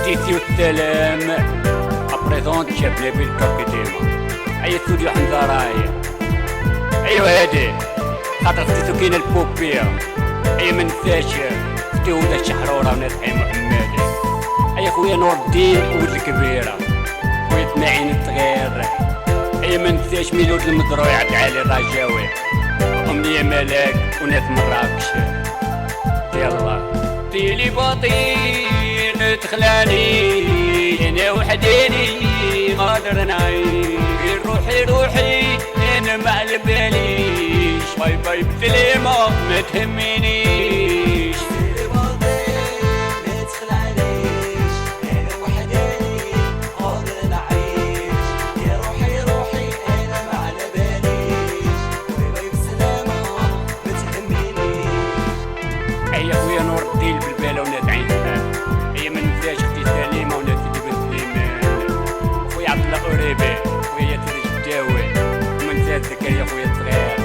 Justitie والسلام ابريزونت شاف نبيل كابيتيما اي استوديو حمزه راهي ايوا هادي خاطر ختيتو كاين البوبيا اي منساش ختي ولد الشحروره وناس حي محمد اي خويا نور الدين ولد الكبيره خويا اسماعيل الصغير اي منساش ميلود المزروع عبد العالي الرجاوي امنيه ملاك وناس مراكش يلا تيلي باطين تخلاني انا وحديني ما قادر نعيش روحي انا ما على باليش باي باي بسلامة ما تهمنيش تيلي باطين ما تخلانيش انا وحديني قادر نعيش يا روحي انا ما على باليش باي باي بسلامة ما تهمنيش اي خويا نور الدين بالبالة وناس عينها هي ما ننساش اختي سليمة وناس اللي بن سليمان خويا عبد الله قريبي خويا ياسر الجداوي وما ننساش زكريا خويا الصغير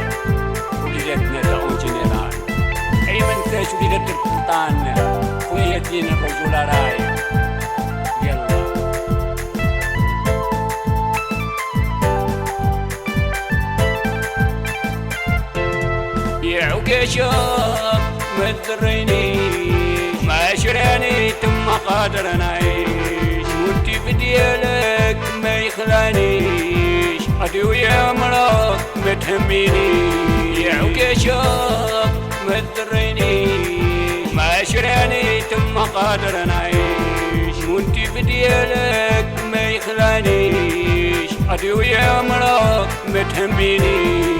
وليداتنا تا اون جينيرال اي ما ننساش وليدات السلطان خويا ياسين الرجولة راي يلا يا عكاشة ما تضرينيش ما شراني تما قادر نعيش وانتي في ديالك ما يخلانيش غادي ويا مرض ما تهمينيش يا عكاشة ما تضرينيش ما شراني تما قادر نعيش وانتي في ديالك ما يخلانيش غادي ويا مرض ما تهمينيش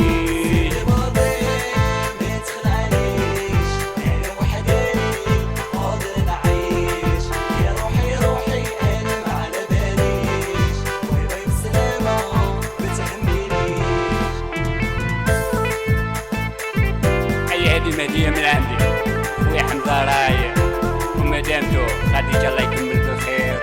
هدية من عندي خويا حمزة راي ومدامته خديجة الله يكمل بالخير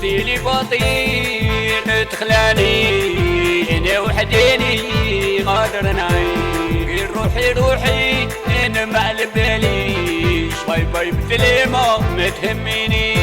تيلي باطين تخلاني انا وحديني قادر نعيش روحي انا ما على باليش باي باي بسلامة ما تهمنيش